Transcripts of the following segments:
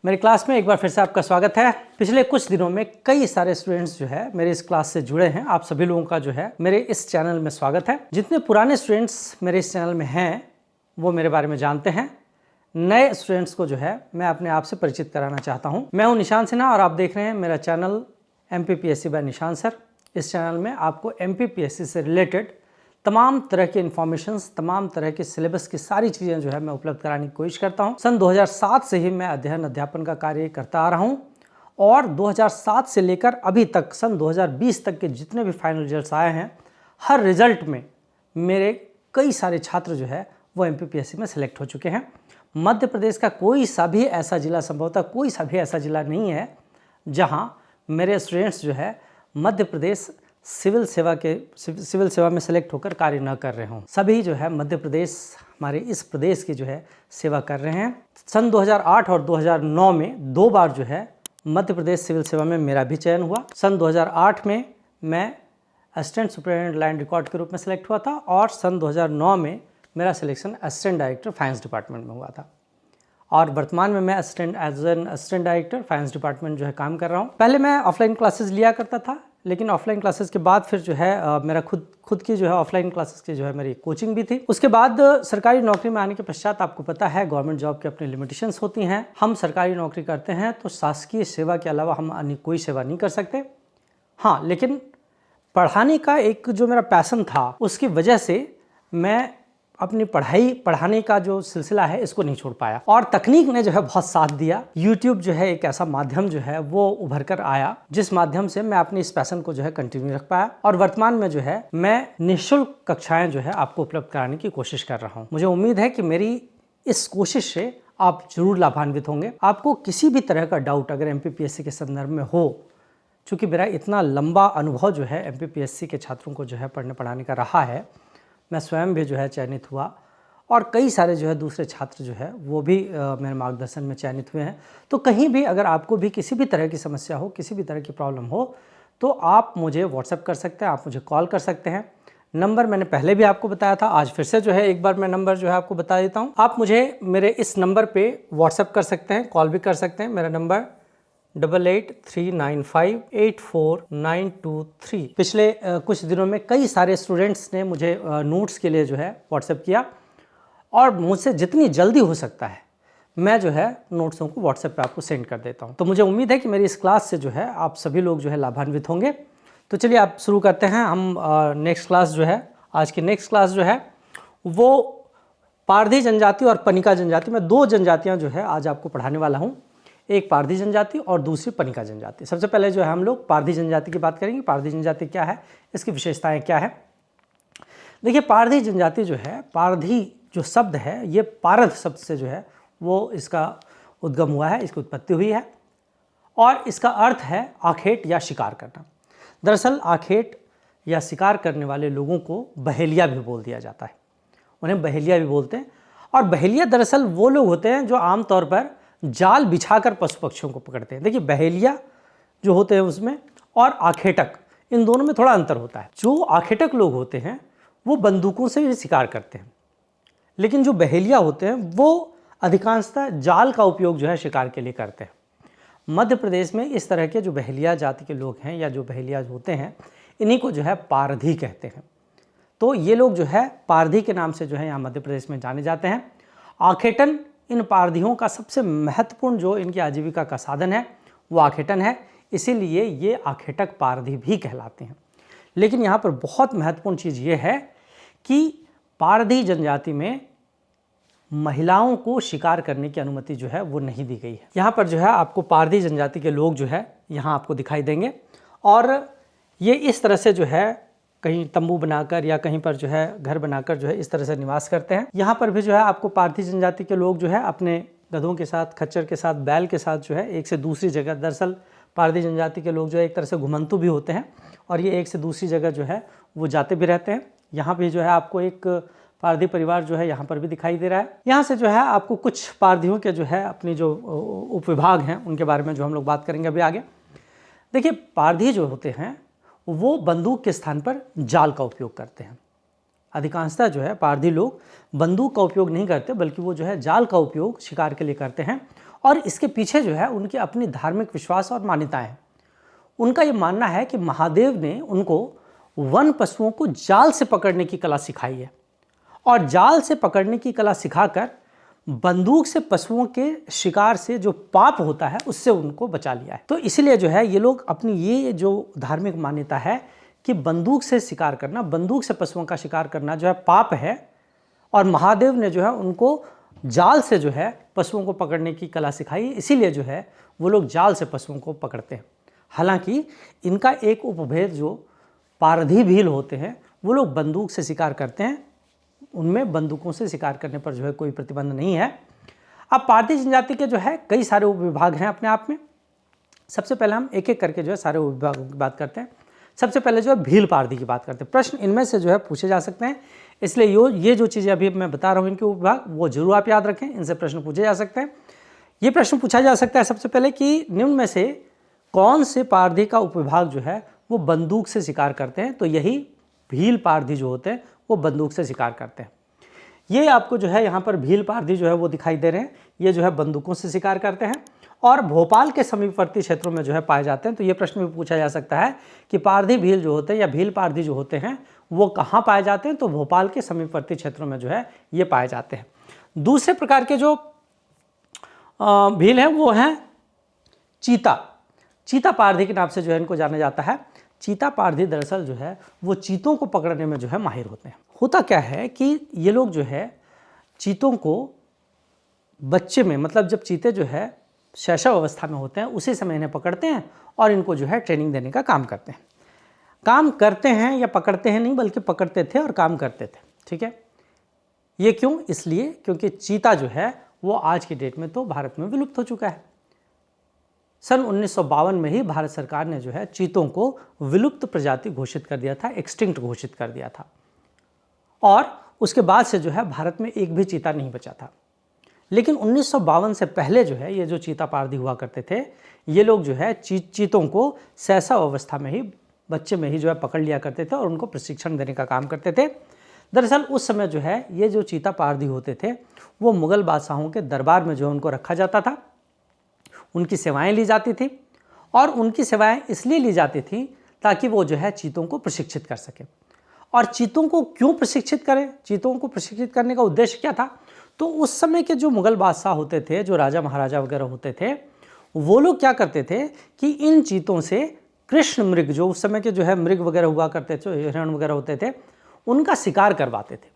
मेरी क्लास में एक बार फिर से आपका स्वागत है। पिछले कुछ दिनों में कई सारे स्टूडेंट्स जो है मेरे इस क्लास से जुड़े हैं। आप सभी लोगों का जो है मेरे इस चैनल में स्वागत है। जितने पुराने स्टूडेंट्स मेरे इस चैनल में हैं वो मेरे बारे में जानते हैं। नए स्टूडेंट्स को जो है मैं अपने आप से परिचित कराना चाहता हूँ। मैं हूँ निशान सिन्हा और आप देख रहे हैं मेरा चैनल MPPSC बाय निशान सर। इस चैनल में आपको MPPSC से रिलेटेड तमाम तरह के इन्फॉर्मेशंस, तमाम तरह के सिलेबस की सारी चीज़ें जो है मैं उपलब्ध कराने की कोशिश करता हूं। सन 2007 से ही मैं अध्यापन का कार्य करता आ रहा हूं और 2007 से लेकर अभी तक सन 2020 तक के जितने भी फाइनल रिजल्ट्स आए हैं, हर रिजल्ट में मेरे कई सारे छात्र जो है वो MPPSC में सिलेक्ट हो चुके हैं। मध्य प्रदेश का कोई सा भी ऐसा जिला, संभवतः कोई सा भी ऐसा जिला नहीं है जहाँ मेरे स्टूडेंट्स जो है मध्य प्रदेश सिविल सेवा में सेलेक्ट होकर कार्य न कर रहे हों। सभी जो है मध्य प्रदेश, हमारे इस प्रदेश की जो है सेवा कर रहे हैं। सन 2008 और 2009 में 2 बार जो है मध्य प्रदेश सिविल सेवा में मेरा भी चयन हुआ। सन 2008 में मैं असिस्टेंट सुपरिटेंडेंट लैंड रिकॉर्ड के रूप में सेलेक्ट हुआ था और सन 2009 में मेरा selection assistant director finance department में हुआ था और वर्तमान में मैं असिस्टेंट डायरेक्टर फाइनेंस डिपार्टमेंट जो है काम कर रहा हूँ। पहले मैं ऑफलाइन क्लासेस लिया करता था, लेकिन ऑफलाइन क्लासेस के बाद फिर जो है मेरा खुद की जो है ऑफलाइन क्लासेस की जो है मेरी कोचिंग भी थी। उसके बाद सरकारी नौकरी में आने के पश्चात आपको पता है गवर्नमेंट जॉब की अपनी लिमिटेशंस होती हैं। हम सरकारी नौकरी करते हैं तो शासकीय सेवा के अलावा हम अन्य कोई सेवा नहीं कर सकते। हाँ, लेकिन पढ़ाने का एक जो मेरा पैशन था उसकी वजह से मैं अपनी पढ़ाने का जो सिलसिला है इसको नहीं छोड़ पाया और तकनीक ने जो है बहुत साथ दिया। YouTube जो है एक ऐसा माध्यम जो है वो उभर कर आया जिस माध्यम से मैं अपनी इस पैशन को जो है कंटिन्यू रख पाया और वर्तमान में जो है मैं निःशुल्क कक्षाएं जो है आपको उपलब्ध कराने की कोशिश कर रहा हूं। मुझे उम्मीद है कि मेरी इस कोशिश से आप जरूर लाभान्वित होंगे। आपको किसी भी तरह का डाउट अगर MPPSC के संदर्भ में हो, चूँकि मेरा इतना लंबा अनुभव जो है MPPSC के छात्रों को जो है पढ़ने पढ़ाने का रहा है, मैं स्वयं भी जो है चयनित हुआ और कई सारे जो है दूसरे छात्र जो है वो भी मेरे मार्गदर्शन में चयनित हुए हैं। तो कहीं भी अगर आपको भी किसी भी तरह की समस्या हो, किसी भी तरह की प्रॉब्लम हो, तो आप मुझे व्हाट्सएप कर सकते हैं, आप मुझे कॉल कर सकते हैं। नंबर मैंने पहले भी आपको बताया था, आज फिर से जो है एक बार मैं नंबर जो है आपको बता देता हूँ। आप मुझे मेरे इस नंबर पर व्हाट्सएप कर सकते हैं, कॉल भी कर सकते हैं। मेरा नंबर 8839584923। पिछले कुछ दिनों में कई सारे स्टूडेंट्स ने मुझे नोट्स के लिए जो है व्हाट्सएप किया और मुझसे जितनी जल्दी हो सकता है मैं जो है नोट्सों को व्हाट्सएप पे आपको सेंड कर देता हूं। तो मुझे उम्मीद है कि मेरी इस क्लास से जो है आप सभी लोग जो है लाभान्वित होंगे। तो चलिए आप शुरू करते हैं। हम नेक्स्ट क्लास जो है, आज की नेक्स्ट क्लास जो है वो पारधी जनजाति और पनिका जनजाति में 2 जनजातियाँ जो है आज आपको पढ़ाने वाला हूँ। एक पारधी जनजाति और दूसरी पनिका जनजाति। सबसे पहले जो है हम लोग पारधी जनजाति की बात करेंगे। पारधी जनजाति क्या है, इसकी विशेषताएं क्या है। देखिए, पारधी जनजाति जो है, पारधी जो शब्द है ये पारध शब्द से जो है वो इसका उद्गम हुआ है, इसकी उत्पत्ति हुई है और इसका अर्थ है आखेट या शिकार करना। दरअसल आखेट या शिकार करने वाले लोगों को बहेलिया भी बोल दिया जाता है, उन्हें बहेलिया भी बोलते हैं। और बहेलिया दरअसल वो लोग होते हैं जो आमतौर पर जाल बिछाकर पशु पक्षियों को पकड़ते हैं। देखिए, बहेलिया जो होते हैं उसमें और आखेटक, इन दोनों में थोड़ा अंतर होता है। जो आखेटक लोग होते हैं वो बंदूकों से भी शिकार करते हैं, लेकिन जो बहेलिया होते हैं वो अधिकांशतः जाल का उपयोग जो है शिकार के लिए करते हैं। मध्य प्रदेश में इस तरह के जो बहेलिया जाति के लोग हैं या जो बहेलिया होते हैं, इन्हीं को जो है पारधी कहते हैं। तो ये लोग जो है पारधी के नाम से जो है यहाँ मध्य प्रदेश में जाने जाते हैं। आखेटन इन पारधियों का सबसे महत्वपूर्ण जो इनकी आजीविका का साधन है वो आखेटन है, इसीलिए ये आखेटक पारधी भी कहलाते हैं। लेकिन यहाँ पर बहुत महत्वपूर्ण चीज़ ये है कि पारधी जनजाति में महिलाओं को शिकार करने की अनुमति जो है वो नहीं दी गई है। यहाँ पर जो है आपको पारधी जनजाति के लोग जो है यहाँ आपको दिखाई देंगे और ये इस तरह से जो है कहीं तंबू बनाकर या कहीं पर जो है घर बनाकर जो है इस तरह से निवास करते हैं। यहाँ पर भी जो है आपको पारधी जनजाति के लोग जो है अपने गधों के साथ, खच्चर के साथ, बैल के साथ जो है एक से दूसरी जगह, दरअसल पारधी जनजाति के लोग जो है एक तरह से घुमंतु भी होते हैं और ये एक से दूसरी जगह जो है वो जाते भी रहते हैं। यहाँ भी जो है आपको एक पारधी परिवार जो है यहाँ पर भी दिखाई दे रहा है। यहाँ से जो है आपको कुछ पारधियों के जो है अपनी जो उपविभाग हैं उनके बारे में जो हम लोग बात करेंगे अभी आगे। देखिए, पारधी जो होते हैं वो बंदूक के स्थान पर जाल का उपयोग करते हैं। अधिकांशतः जो है पारधी लोग बंदूक का उपयोग नहीं करते, बल्कि वो जो है जाल का उपयोग शिकार के लिए करते हैं और इसके पीछे जो है उनकी अपनी धार्मिक विश्वास और मान्यताएं हैं। उनका ये मानना है कि महादेव ने उनको वन पशुओं को जाल से पकड़ने की कला सिखाई है और जाल से पकड़ने की कला सिखाकर बंदूक से पशुओं के शिकार से जो पाप होता है उससे उनको बचा लिया है। तो इसलिए जो है ये लोग अपनी ये जो धार्मिक मान्यता है कि बंदूक से शिकार करना, बंदूक से पशुओं का शिकार करना जो है पाप है, और महादेव ने जो है उनको जाल से जो है पशुओं को पकड़ने की कला सिखाई, इसीलिए जो है वो लोग जाल से पशुओं को पकड़ते हैं। हालांकि इनका एक उपभेद जो पारधी भील होते हैं वो लोग बंदूक से शिकार करते हैं, उनमें बंदूकों से शिकार करने पर जो है कोई प्रतिबंध नहीं है। अब पारधी जनजाति के जो है कई सारे उपविभाग हैं अपने आप में। सबसे पहले हम एक एक करके जो है सारे उपविभागों की बात करते हैं। सबसे पहले जो है भील पारधी की बात करते हैं। प्रश्न इनमें से जो है पूछे जा सकते हैं, इसलिए ये जो चीज़ें अभी मैं बता रहा हूँ इनके उपविभाग वो जरूर आप याद रखें, इनसे प्रश्न पूछे जा सकते हैं। ये प्रश्न पूछा जा सकता है सबसे पहले कि निम्न में से कौन से पारधी का उपविभाग जो है वो बंदूक से शिकार करते हैं, तो यही भील पारधी जो होते हैं वो बंदूक से शिकार करते हैं। ये आपको जो है यहाँ पर भील पारधी जो है वो दिखाई दे रहे हैं, ये जो है बंदूकों से शिकार करते हैं और भोपाल के समीपवर्ती क्षेत्रों में जो है पाए जाते हैं। तो ये प्रश्न भी पूछा जा सकता है कि पारधी भील जो होते हैं या भील पारधी जो होते हैं वो कहाँ पाए जाते हैं, तो भोपाल के समीपवर्ती क्षेत्रों में जो है ये पाए जाते हैं। दूसरे प्रकार के जो भील हैं वो हैं चीता पारधी के नाम से जो है इनको जाना जाता है। चीता पारधी दरअसल जो है वो चीतों को पकड़ने में जो है माहिर होते हैं। होता क्या है कि ये लोग जो है चीतों को बच्चे में, मतलब जब चीते जो है शैशव अवस्था में होते हैं उसी समय इन्हें पकड़ते हैं और इनको जो है ट्रेनिंग देने का काम करते हैं। काम करते हैं या पकड़ते हैं नहीं, बल्कि पकड़ते थे और काम करते थे। ठीक है, ये क्यों? इसलिए क्योंकि चीता जो है वो आज की डेट में तो भारत में विलुप्त हो चुका है। सन 1952 में ही भारत सरकार ने जो है चीतों को विलुप्त प्रजाति घोषित कर दिया था, एक्सटिंक्ट घोषित कर दिया था, और उसके बाद से जो है भारत में एक भी चीता नहीं बचा था। लेकिन 1952 से पहले जो है ये जो चीता पारधी हुआ करते थे ये लोग जो है चीतों को शैशव अवस्था में ही, बच्चे में ही जो है पकड़ लिया करते थे और उनको प्रशिक्षण देने का काम करते थे। दरअसल उस समय जो है ये जो चीता पारधी होते थे वो मुगल बादशाहों के दरबार में जो है उनको रखा जाता था, उनकी सेवाएं ली जाती थी, और उनकी सेवाएं इसलिए ली जाती थी ताकि वो जो है चीतों को प्रशिक्षित कर सके। और चीतों को क्यों प्रशिक्षित करें, चीतों को प्रशिक्षित करने का उद्देश्य क्या था? तो उस समय के जो मुगल बादशाह होते थे, जो राजा महाराजा वगैरह होते थे, वो लोग क्या करते थे कि इन चीतों से कृष्ण मृग, जो उस समय के जो है मृग वगैरह हुआ करते थे, हिरण वगैरह होते थे, उनका शिकार करवाते थे।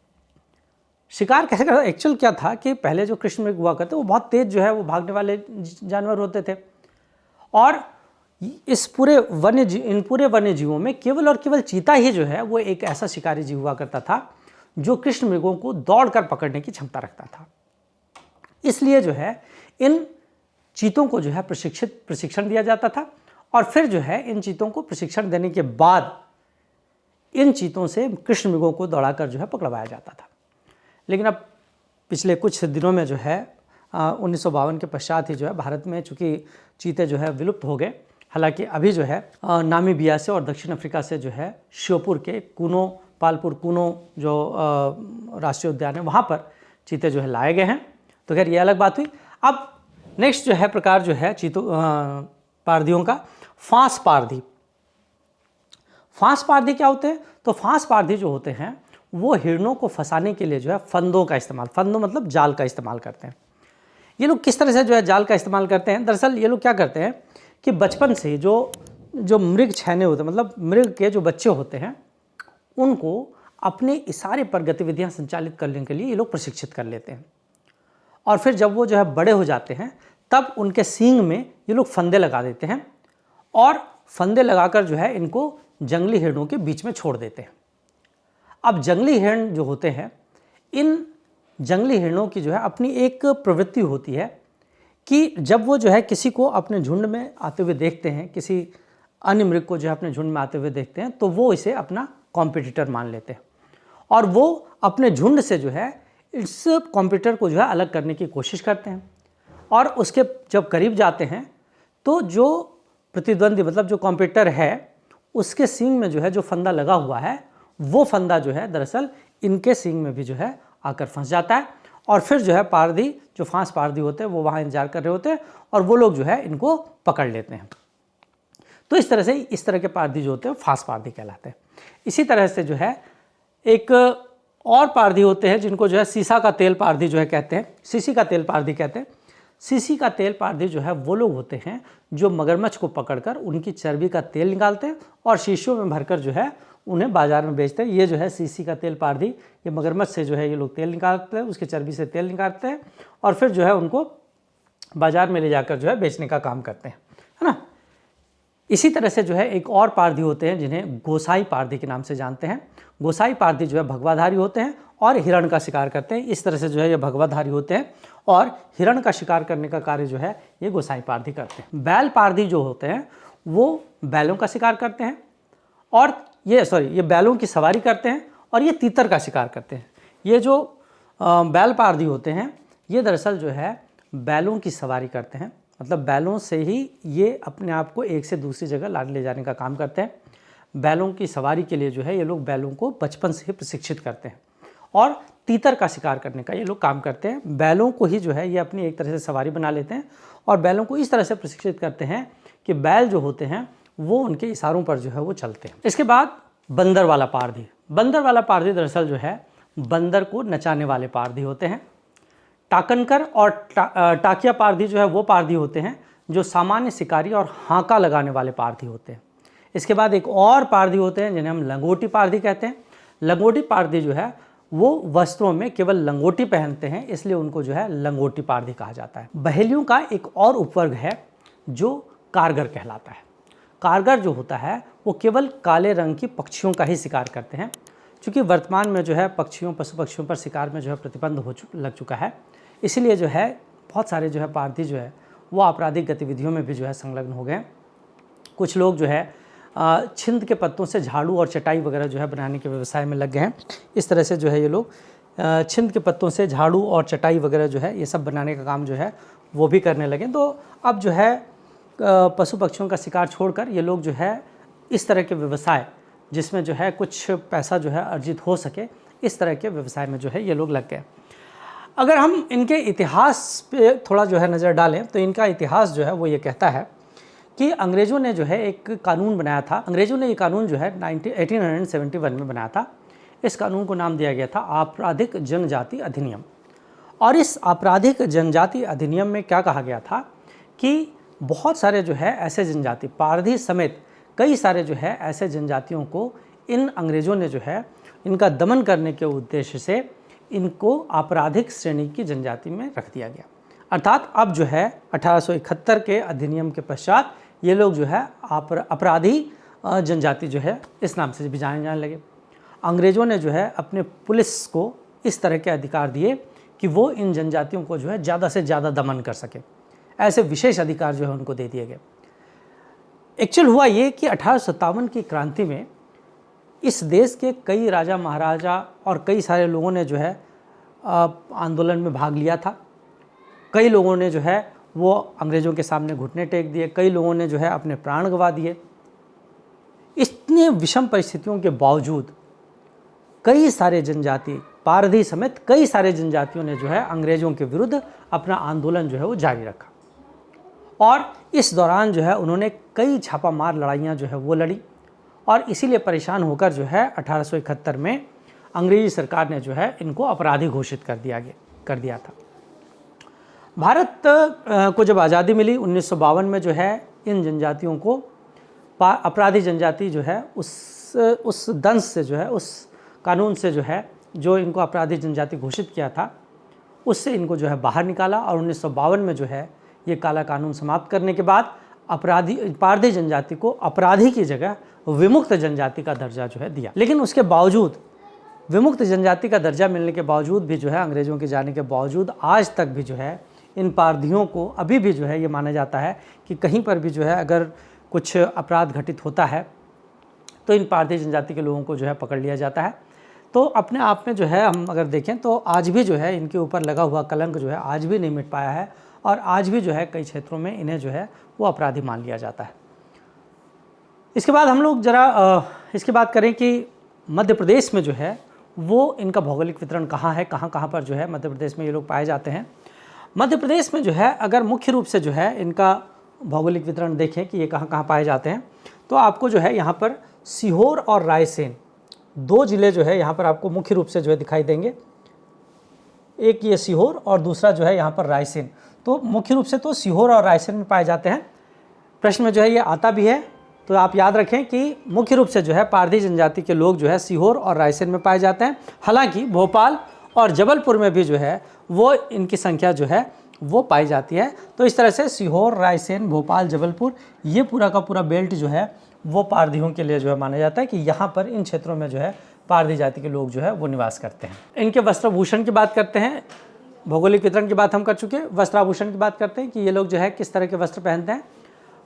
शिकार कैसे करते? एक्चुअल क्या था कि पहले जो कृष्ण मृग हुआ करते वो बहुत तेज जो है वो भागने वाले जानवर होते थे, और इन पूरे वन्य जीवों में केवल और केवल चीता ही जो है वो एक ऐसा शिकारी जीव हुआ करता था जो कृष्ण मृगों को दौड़कर पकड़ने की क्षमता रखता था। इसलिए जो है इन चीतों को जो है प्रशिक्षण दिया जाता था, और फिर जो है इन चीतों को प्रशिक्षण देने के बाद इन चीतों से कृष्ण मृगों को दौड़ाकर जो है पकड़वाया जाता था। लेकिन अब पिछले कुछ दिनों में जो है 1952 के पश्चात ही जो है भारत में चूँकि चीते जो है विलुप्त हो गए। हालांकि अभी जो है नामीबिया से और दक्षिण अफ्रीका से जो है श्योपुर के पालपुर कूनो जो राष्ट्रीय उद्यान है वहाँ पर चीते जो है लाए गए हैं। तो खैर ये अलग बात हुई। अब नेक्स्ट जो है प्रकार जो है पारधियों का, फांस पारधी। फांस पारधी क्या होते हैं? तो फांस पारधी जो होते हैं वो हिरणों को फंसाने के लिए जो है फंदों का इस्तेमाल, फंदों मतलब जाल का इस्तेमाल करते हैं। ये लोग किस तरह से जो है जाल का इस्तेमाल करते हैं? दरअसल ये लोग क्या करते हैं कि बचपन से जो मृग छैने होते हैं, मतलब मृग के जो बच्चे होते हैं, उनको अपने इशारे पर गतिविधियां संचालित करने के लिए ये लोग प्रशिक्षित कर लेते हैं, और फिर जब वो जो है बड़े हो जाते हैं तब उनके सींग में ये लोग फंदे लगा देते हैं, और फंदे लगाकर जो है इनको जंगली हिरणों के बीच में छोड़ देते हैं। अब जंगली हिरण जो होते हैं, इन जंगली हिरणों की जो है अपनी एक प्रवृत्ति होती है कि जब वो जो है किसी को अपने झुंड में आते हुए देखते हैं, किसी अन्य मृग को जो है अपने झुंड में आते हुए देखते हैं, तो वो इसे अपना कॉम्पिटिटर मान लेते हैं, और वो अपने झुंड से जो है इस कॉम्पिटिटर को जो है अलग करने की कोशिश करते हैं, और उसके जब करीब जाते हैं तो जो प्रतिद्वंदी, मतलब जो कॉम्पिटिटर है, उसके सींग में जो है जो फंदा लगा हुआ है वो फंदा जो है दरअसल इनके सींग में भी जो है आकर फंस जाता है, और फिर जो है पारधी, जो फांस पारधी होते हैं वो वहाँ इंतजार कर रहे होते हैं और वो लोग जो है इनको पकड़ लेते हैं। तो इस तरह से इस तरह के पारधी जो होते हैं फांस पारधी कहलाते हैं। इसी तरह से जो है एक और पारधी होते हैं जिनको जो है सीसा का तेल पारधी जो है कहते हैं, सीसी का तेल पारधी कहते हैं। सीसी का तेल पारधी जो है वो लोग होते हैं जो मगरमच्छ को पकड़कर उनकी चर्बी का तेल निकालते हैं और शीशियों में भरकर जो है उन्हें बाजार में बेचते हैं। ये जो है सीसी का तेल पारधी, ये मगरमच्छ से जो है ये लोग तेल निकालते हैं, उसकी चर्बी से तेल निकालते हैं और फिर जो है उनको बाजार में ले जाकर जो है बेचने का काम करते हैं, है ना। इसी तरह से जो है एक और पारधी होते हैं जिन्हें गोसाई पारधी के नाम से जानते हैं। गोसाई पारधी जो है भगवाधारी होते हैं और हिरण का शिकार करते हैं। इस तरह से जो है ये भगवाधारी होते हैं और हिरण का शिकार करने का कार्य जो है ये गोसाई पारधी करते हैं। बैल पारधी जो होते हैं वो बैलों का शिकार करते हैं और ये बैलों की सवारी करते हैं और ये तीतर का शिकार करते हैं। ये जो बैल पारधी होते हैं ये दरअसल जो है बैलों की सवारी करते हैं, मतलब बैलों से ही ये अपने आप को एक से दूसरी जगह ले जाने का काम करते हैं। बैलों की सवारी के लिए जो है ये लोग बैलों को बचपन से ही प्रशिक्षित करते हैं और तीतर का शिकार करने का ये लोग काम करते हैं। बैलों को ही जो है ये अपनी एक तरह से सवारी बना लेते हैं और बैलों को इस तरह से प्रशिक्षित करते हैं कि बैल जो होते हैं वो उनके इशारों पर जो है वो चलते हैं। इसके बाद बंदर वाला पारधी। बंदर वाला पारधी दरअसल जो है बंदर को नचाने वाले पारधी होते हैं। टाकनकर और टाकिया पारधी जो है वो पारधी होते हैं जो सामान्य शिकारी और हांका लगाने वाले पारधी होते हैं। इसके बाद एक और पारधी होते हैं जिन्हें हम लंगोटी पारधी कहते हैं। लंगोटी पारधी जो है वो वस्त्रों में केवल लंगोटी पहनते हैं, इसलिए उनको जो है लंगोटी पारधी कहा जाता है। बहेलियों का एक और उपवर्ग है जो कारगर कहलाता है। कारगर जो होता है वो केवल काले रंग की पक्षियों का ही शिकार करते हैं। क्योंकि वर्तमान में जो है पशु पक्षियों पर शिकार में जो है प्रतिबंध लग चुका है, इसीलिए जो है बहुत सारे जो है पारधी जो है वो आपराधिक गतिविधियों में भी जो है संलग्न हो गए। कुछ लोग जो है छिंद के पत्तों से झाड़ू और चटाई वगैरह जो है बनाने के व्यवसाय में लग गए हैं। इस तरह से जो है ये लोग छिंद के पत्तों से झाड़ू और चटाई वगैरह जो है ये सब बनाने का काम जो है वो भी करने लगे। तो अब जो है पशु पक्षियों का शिकार छोड़कर ये लोग जो है इस तरह के व्यवसाय जिसमें जो है कुछ पैसा जो है अर्जित हो सके, इस तरह के व्यवसाय में जो है ये लोग लग गए। अगर हम इनके इतिहास पे थोड़ा जो है नज़र डालें तो इनका इतिहास जो है वो ये कहता है कि अंग्रेज़ों ने जो है एक कानून बनाया था। अंग्रेज़ों ने ये कानून जो है 1871 में बनाया था। इस कानून को नाम दिया गया था आपराधिक जनजाति अधिनियम। और इस आपराधिक जनजाति अधिनियम में क्या कहा गया था कि बहुत सारे जो है ऐसे जनजाति, पारधी समेत कई सारे जो है ऐसे जनजातियों को इन अंग्रेज़ों ने जो है इनका दमन करने के उद्देश्य से इनको आपराधिक श्रेणी की जनजाति में रख दिया गया। अर्थात अब जो है 1871 के अधिनियम के पश्चात ये लोग जो है अपराधी जनजाति जो है इस नाम से भी जाने लगे। अंग्रेज़ों ने जो है अपने पुलिस को इस तरह के अधिकार दिए कि वो इन जनजातियों को जो है ज़्यादा से ज़्यादा दमन कर सके। ऐसे विशेष अधिकार जो है उनको दे दिए गए। एक्चुअल हुआ ये कि 1857 की क्रांति में इस देश के कई राजा महाराजा और कई सारे लोगों ने जो है आंदोलन में भाग लिया था। कई लोगों ने जो है वो अंग्रेज़ों के सामने घुटने टेक दिए, कई लोगों ने जो है अपने प्राण गंवा दिए। इतने विषम परिस्थितियों के बावजूद कई सारे जनजाति, पारधी समेत कई सारे जनजातियों ने जो है अंग्रेज़ों के विरुद्ध अपना आंदोलन जो है वो जारी रखा और इस दौरान जो है उन्होंने कई छापामार लड़ाइयाँ जो है वो लड़ी और इसीलिए परेशान होकर जो है 1871 में अंग्रेजी सरकार ने जो है इनको अपराधी घोषित कर दिया था। भारत को जब आज़ादी मिली 1952 में जो है इन जनजातियों को अपराधी जनजाति जो है उस दंश से जो है उस कानून से जो है जो इनको अपराधी जनजाति घोषित किया था उससे इनको जो है बाहर निकाला और 1952 में जो है ये काला कानून समाप्त करने के बाद पारधी जनजाति को अपराधी की जगह विमुक्त जनजाति का दर्जा जो है दिया। लेकिन उसके बावजूद, विमुक्त जनजाति का दर्जा मिलने के बावजूद भी जो है अंग्रेज़ों के जाने के बावजूद आज तक भी जो है इन पारधियों को अभी भी जो है ये माना जाता है कि कहीं पर भी जो है अगर कुछ अपराध घटित होता है तो इन पारधी जनजाति के लोगों को जो है पकड़ लिया जाता है। तो अपने आप में जो है हम अगर देखें तो आज भी जो है इनके ऊपर लगा हुआ कलंक जो है आज भी नहीं मिट पाया है और आज भी जो है कई क्षेत्रों में इन्हें जो है वो अपराधी मान लिया जाता है। इसके बाद हम लोग ज़रा इसकी बात करें कि मध्य प्रदेश में जो है वो इनका भौगोलिक वितरण कहाँ है, कहाँ कहाँ पर जो है मध्य प्रदेश में ये लोग पाए जाते हैं। मध्य प्रदेश में जो है अगर मुख्य रूप से जो है इनका भौगोलिक वितरण देखें कि ये कहाँ कहाँ पाए जाते हैं, तो आपको जो है यहाँ पर सीहोर और रायसेन 2 ज़िले जो है यहाँ पर आपको मुख्य रूप से जो है दिखाई देंगे। एक ये सीहोर और दूसरा जो है यहाँ पर रायसेन। तो मुख्य रूप से तो सीहोर और रायसेन में पाए जाते हैं। प्रश्न में जो है ये आता भी है, तो आप याद रखें कि मुख्य रूप से जो है पारधी जनजाति के लोग जो है सीहोर और रायसेन में पाए जाते हैं। हालांकि भोपाल और जबलपुर में भी जो है वो इनकी संख्या जो है वो पाई जाती है। तो इस तरह से सीहोर, रायसेन, भोपाल, जबलपुर ये पूरा का पूरा बेल्ट जो है वो पारधियों के लिए जो है माना जाता है कि यहाँ पर इन क्षेत्रों में जो है पारधी जाति के लोग जो है वो निवास करते हैं। इनके वस्त्रभूषण की बात करते हैं। भौगोलिक वितरण की बात हम कर चुके हैं, वस्त्राभूषण की बात करते हैं कि ये लोग जो है किस तरह के वस्त्र पहनते हैं।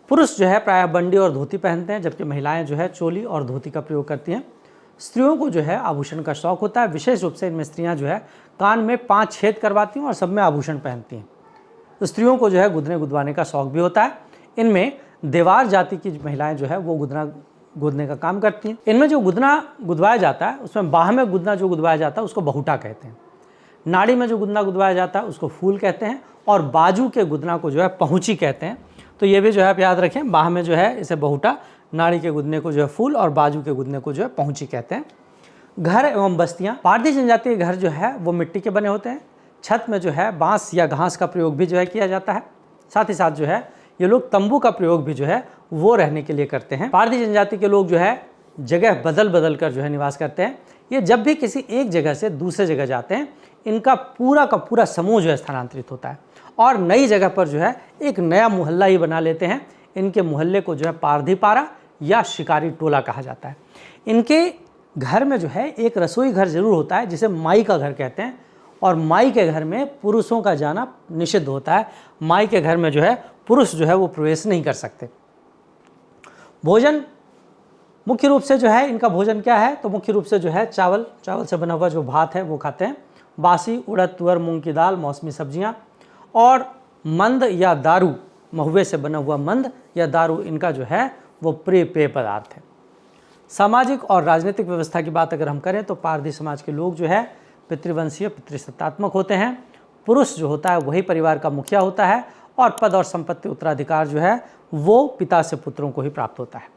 पुरुष जो है प्रायः बंडी और धोती पहनते हैं, जबकि महिलाएं जो है चोली और धोती का प्रयोग करती हैं। स्त्रियों को जो है आभूषण का शौक होता है। विशेष रूप से इनमें स्त्रियां जो है कान में 5 छेद करवाती हैं और सब में आभूषण पहनती हैं। तो स्त्रियों को जो है गुदने गुदवाने का शौक भी होता है। इनमें देवार जाति की महिलाएं जो है वो गुदना गुदने का काम करती हैं। इनमें जो गुदना गुदवाया जाता है उसमें बाह में गुदना जो गुदवाया जाता है उसको बहुटा कहते हैं। नाड़ी में जो गुदना गुदवाया जाता है उसको फूल कहते हैं और बाजू के गुदना को जो है पहुँची कहते हैं। तो ये भी जो है आप याद रखें, बाह में जो है इसे बहुटा, नाड़ी के गुदने को जो है फूल और बाजू के गुदने को जो है पहुँची कहते हैं। घर एवं बस्तियाँ, पारधी जनजाति के घर जो है वो मिट्टी के बने होते हैं। छत में जो है बांस या घास का प्रयोग भी जो है किया जाता है। साथ ही साथ जो है ये लोग तंबू का प्रयोग भी जो है वो रहने के लिए करते हैं। पारधी जनजाति के लोग जो है जगह बदल बदल कर जो है निवास करते हैं। ये जब भी किसी एक जगह से दूसरे जगह जाते हैं, इनका पूरा का पूरा समूह जो है स्थानांतरित होता है और नई जगह पर जो है एक नया मोहल्ला ही बना लेते हैं। इनके मोहल्ले को जो है पारधी पारा या शिकारी टोला कहा जाता है। इनके घर में जो है एक रसोई घर जरूर होता है जिसे माई का घर कहते हैं और माई के घर में पुरुषों का जाना निषिद्ध होता है। माई के घर में जो है पुरुष जो है वो प्रवेश नहीं कर सकते। भोजन मुख्य रूप से जो है इनका भोजन क्या है, तो मुख्य रूप से जो है चावल से बना हुआ जो भात है वो खाते हैं। बासी उड़द, तुअर, मूंग की दाल, मौसमी सब्जियाँ और मंद या दारू, महुए से बना हुआ मंद या दारू इनका जो है वो प्रिय पेय पदार्थ है। सामाजिक और राजनीतिक व्यवस्था की बात अगर हम करें तो पारधी समाज के लोग जो है पितृवंशीय, पितृसत्तात्मक होते हैं। पुरुष जो होता है वही परिवार का मुखिया होता है और पद और संपत्ति उत्तराधिकार जो है वो पिता से पुत्रों को ही प्राप्त होता है।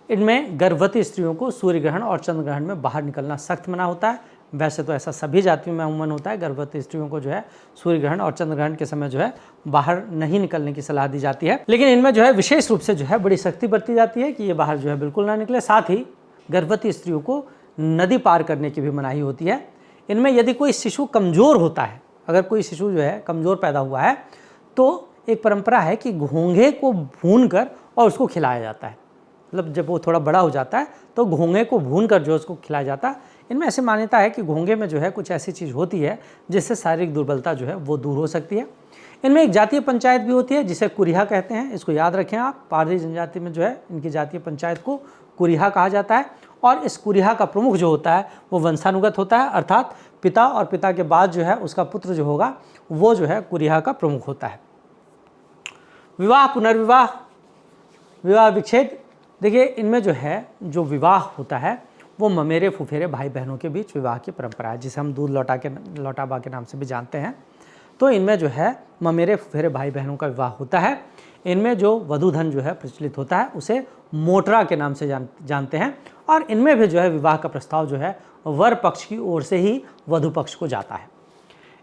इनमें गर्भवती स्त्रियों को सूर्य ग्रहण और चंद्र ग्रहण में बाहर निकलना सख्त मना होता है। वैसे तो ऐसा सभी जातियों में अमूमन होता है, गर्भवती स्त्रियों को जो है सूर्य ग्रहण और चंद्र ग्रहण के समय जो है बाहर नहीं निकलने की सलाह दी जाती है। लेकिन इनमें जो है विशेष रूप से जो है बड़ी सख्ती बरती जाती है कि ये बाहर जो है बिल्कुल ना निकले। साथ ही गर्भवती स्त्रियों को नदी पार करने की भी मनाही होती है। इनमें यदि कोई शिशु कमज़ोर होता है, अगर कोई शिशु जो है कमज़ोर पैदा हुआ है, तो एक परंपरा है कि घोंघे को भून कर और उसको खिलाया जाता है। मतलब जब वो थोड़ा बड़ा हो जाता है तो घोंघे को भून कर जो उसको खिलाया जाता है। इनमें ऐसी मान्यता है कि घोंघे में जो है कुछ ऐसी चीज़ होती है जिससे शारीरिक दुर्बलता जो है वो दूर हो सकती है। इनमें एक जातीय पंचायत भी होती है जिसे कुरिहा कहते हैं। इसको याद रखें आप, पारधी जनजाति में जो है इनकी जातीय पंचायत को कुरिहा कहा जाता है और इस कुरिहा का प्रमुख जो होता है वो वंशानुगत होता है, अर्थात पिता और पिता के बाद जो है उसका पुत्र जो होगा वो जो है कुरिहा का प्रमुख होता है। विवाह, पुनर्विवाह, विवाह विच्छेद, देखिए इनमें जो है जो विवाह होता है वो ममेरे फुफेरे भाई बहनों के बीच विवाह की परंपरा है, जिसे हम दूध लौटाबा के नाम से भी जानते हैं। तो इनमें जो है ममेरे फुफेरे भाई बहनों का विवाह होता है। इनमें जो वधूधन जो है प्रचलित होता है उसे मोटरा के नाम से जानते हैं और इनमें भी जो है विवाह का प्रस्ताव जो है वर पक्ष की ओर से ही वधु पक्ष को जाता है।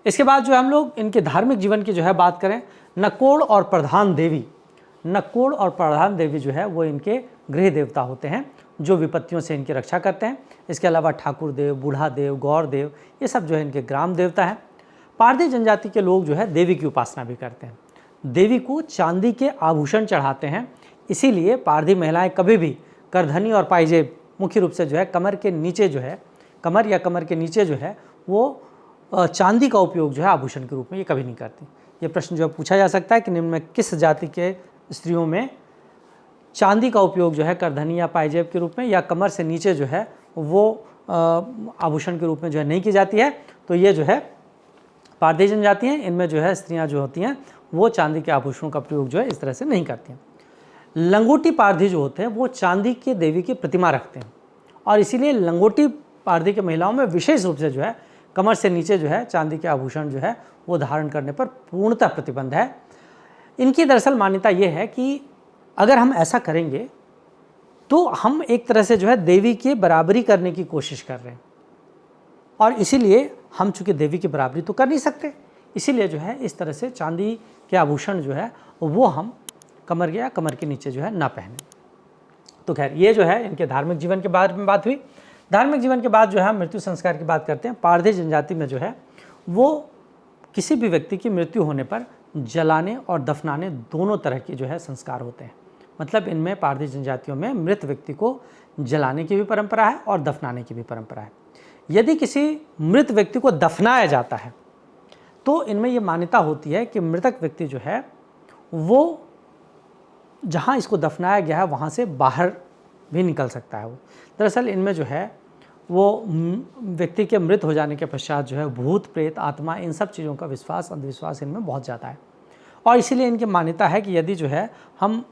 इसके बाद जो हम लोग इनके धार्मिक जीवन की जो है बात करें, नकोड़ और प्रधान देवी जो है वो इनके गृह देवता होते हैं जो विपत्तियों से इनकी रक्षा करते हैं। इसके अलावा ठाकुर देव, बूढ़ा देव, गौर देव, ये सब जो है इनके ग्राम देवता हैं। पारधी जनजाति के लोग जो है देवी की उपासना भी करते हैं। देवी को चांदी के आभूषण चढ़ाते हैं। इसीलिए पारधी महिलाएं कभी भी करधनी और पायजेब, मुख्य रूप से जो है कमर के नीचे जो है, कमर या कमर के नीचे जो है वो चांदी का उपयोग जो है आभूषण के रूप में ये कभी नहीं करती। ये प्रश्न जो है पूछा जा सकता है कि निम्न में किस जाति के स्त्रियों में चांदी का उपयोग जो है करधनी या पायजेब के रूप में या कमर से नीचे जो है वो आभूषण के रूप में जो है नहीं की जाती है। तो ये जो है पारधी जनजाति हैं, इनमें जो है स्त्रियां जो होती हैं वो चांदी के आभूषणों का प्रयोग जो है इस तरह से नहीं करती हैं। लंगोटी पारधी जो होते हैं वो चांदी के देवी की प्रतिमा रखते हैं और इसीलिए लंगोटी पारधी की महिलाओं में विशेष रूप से जो है कमर से नीचे जो है चांदी के आभूषण जो है वो धारण करने पर पूर्णतः प्रतिबंध है। इनकी दरअसल मान्यता ये है कि अगर हम ऐसा करेंगे तो हम एक तरह से जो है देवी की बराबरी करने की कोशिश कर रहे हैं, और इसीलिए हम चूँकि देवी की बराबरी तो कर नहीं सकते, इसीलिए जो है इस तरह से चांदी के आभूषण जो है वो हम कमर या कमर के नीचे जो है ना पहने। तो खैर ये जो है इनके धार्मिक जीवन के बारे में बात हुई। धार्मिक जीवन के बाद जो है हम मृत्यु संस्कार की बात करते हैं। पारधी जनजाति में जो है वो किसी भी व्यक्ति की मृत्यु होने पर जलाने और दफनाने दोनों तरह के जो है संस्कार होते हैं। मतलब इनमें पारधी जनजातियों में मृत व्यक्ति को जलाने की भी परंपरा है और दफनाने की भी परंपरा है। यदि किसी मृत व्यक्ति को दफनाया जाता है तो इनमें ये मान्यता होती है कि मृतक व्यक्ति जो है वो जहाँ इसको दफनाया गया है वहाँ से बाहर भी निकल सकता है। वो दरअसल इनमें जो है वो व्यक्ति के मृत हो जाने के पश्चात जो है भूत प्रेत आत्मा इन सब चीज़ों का विश्वास अंधविश्वास इनमें बहुत ज़्यादा है, और इसीलिए इनकी मान्यता है कि यदि जो है हम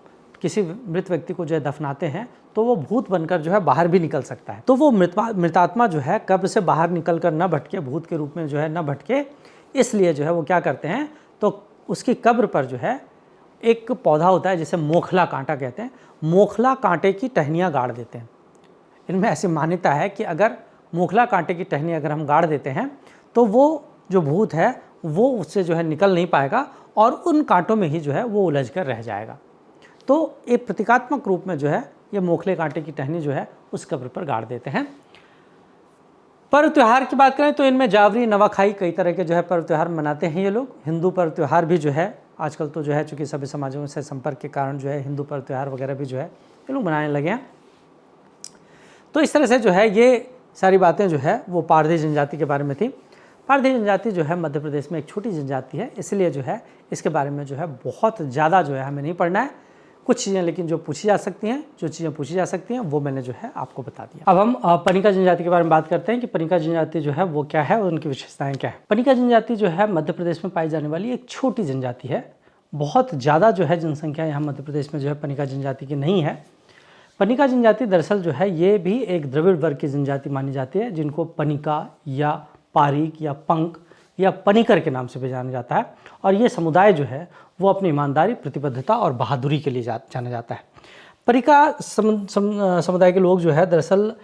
किसी मृत व्यक्ति को जो है दफनाते हैं तो वो भूत बनकर जो है बाहर भी निकल सकता है। तो वो मृतात्मा जो है कब्र से बाहर निकल कर न भटके, भूत के रूप में जो है न भटके, इसलिए जो है वो क्या करते हैं तो उसकी कब्र पर जो है एक पौधा होता है जिसे मोखला कांटा कहते हैं, मोखला कांटे की टहनियाँ गाड़ देते हैं। इनमें ऐसी मान्यता है कि अगर मोखला कांटे की टहनी अगर हम गाड़ देते हैं तो वो जो भूत है वो उससे जो है निकल नहीं पाएगा और उन कांटों में ही जो है वो उलझ कर रह जाएगा। तो एक प्रतीकात्मक रूप में जो है ये मोखले कांटे की टहनी जो है उस कब्र पर गाड़ देते हैं। पर्व त्यौहार की बात करें तो इनमें जावरी नवाखाई कई तरह के जो है पर्व त्यौहार मनाते हैं ये लोग। हिंदू पर्व त्यौहार भी जो है आजकल तो जो है चूँकि सभी समाजों से संपर्क के कारण जो है हिंदू पर्व त्यौहार वगैरह भी जो है ये लोग मनाने लगे हैं। तो इस तरह से जो है ये सारी बातें जो है वो पारधी जनजाति के बारे में थी। पारधी जनजाति जो है मध्य प्रदेश में एक छोटी जनजाति है, इसलिए जो है इसके बारे में जो है बहुत ज़्यादा जो है हमें नहीं पढ़ना है। कुछ चीज़ें लेकिन जो पूछी जा सकती हैं, जो चीज़ें पूछी जा सकती हैं वो मैंने जो है आपको बता दिया। अब हम पनिका जनजाति के बारे में बात करते हैं कि पनिका जनजाति जो है वो क्या है और उनकी विशेषताएं क्या है। पनिका जनजाति जो है मध्य प्रदेश में पाई जाने वाली एक छोटी जनजाति है। बहुत ज़्यादा जो है जनसंख्या यहाँ मध्य प्रदेश में जो है पनिका जनजाति की नहीं है। पनिका जनजाति दरअसल जो है ये भी एक द्रविड़ वर्ग की जनजाति मानी जाती है, जिनको पनिका या पारीक या पंक या पनिकर के नाम से भी जाना जाता है। और ये समुदाय जो है वो अपनी ईमानदारी, प्रतिबद्धता और बहादुरी के लिए जाना जाता है। पनिका समुदाय के लोग जो है दरअसल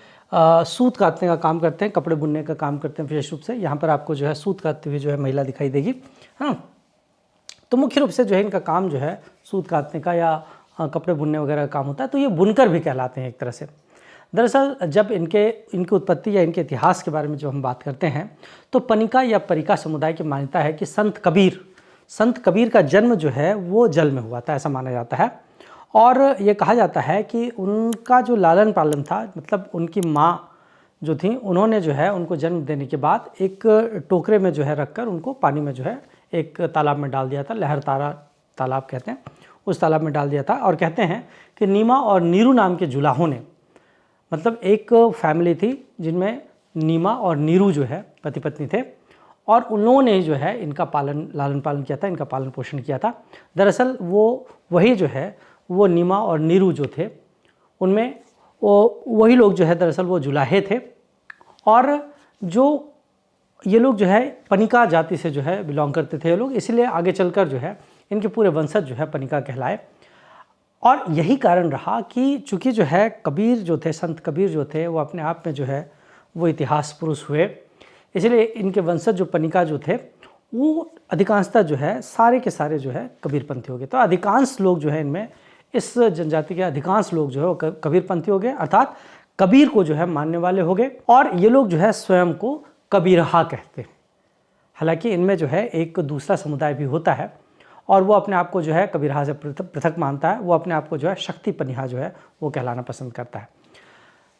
सूत काटने का काम करते हैं, कपड़े बुनने का काम करते हैं विशेष रूप से। यहाँ पर आपको जो है सूत काटते हुए जो है महिला दिखाई देगी। हाँ, तो मुख्य रूप से जो है इनका काम जो है सूत काटने का या कपड़े बुनने वगैरह का काम होता है। तो ये बुनकर भी कहलाते हैं एक तरह से। दरअसल जब इनकी उत्पत्ति या इनके इतिहास के बारे में जो हम बात करते हैं तो पनिका या परिका समुदाय की मान्यता है कि संत कबीर का जन्म जो है वो जल में हुआ था, ऐसा माना जाता है। और ये कहा जाता है कि उनका जो लालन पालन था, मतलब उनकी माँ जो थी उन्होंने जो है उनको जन्म देने के बाद एक टोकरे में जो है रखकर उनको पानी में जो है एक तालाब में डाल दिया था, लहर तालाब कहते हैं, उस तालाब में डाल दिया था। और कहते हैं कि नीमा और नीरू नाम के जुलाहों ने, मतलब एक फैमिली थी जिनमें नीमा और नीरू जो है पति पत्नी थे, और उन लोगों ने जो है इनका लालन पालन किया था, इनका पालन पोषण किया था। दरअसल वही जो है वो नीमा और नीरू जो थे उनमें वही लोग जो है दरअसल वो जुलाहे थे। और जो ये लोग जो है पनिका जाति से जो है बिलोंग करते थे ये लोग, इसलिए आगे चलकर जो है इनके पूरे वंशज जो है पनिका कहलाए। और यही कारण रहा कि चूँकि जो है कबीर जो थे, संत कबीर जो थे, वो अपने आप में जो है वो इतिहास पुरुष हुए, इसलिए इनके वंशज जो पनिका जो थे वो अधिकांशतः जो है सारे के सारे जो है कबीरपंथी हो गए। तो अधिकांश लोग जो है इनमें, इस जनजाति के अधिकांश लोग जो है वो कबीरपंथी हो गए, अर्थात कबीर को जो है मानने वाले हो गए। और ये लोग जो है स्वयं को कबीरहा कहते हैं। हालांकि इनमें जो है एक दूसरा समुदाय भी होता है और वो अपने आप को जो है कबीरहा से पृथक मानता है। वो अपने आप को जो है शक्ति पनिहा जो है वो कहलाना पसंद करता है।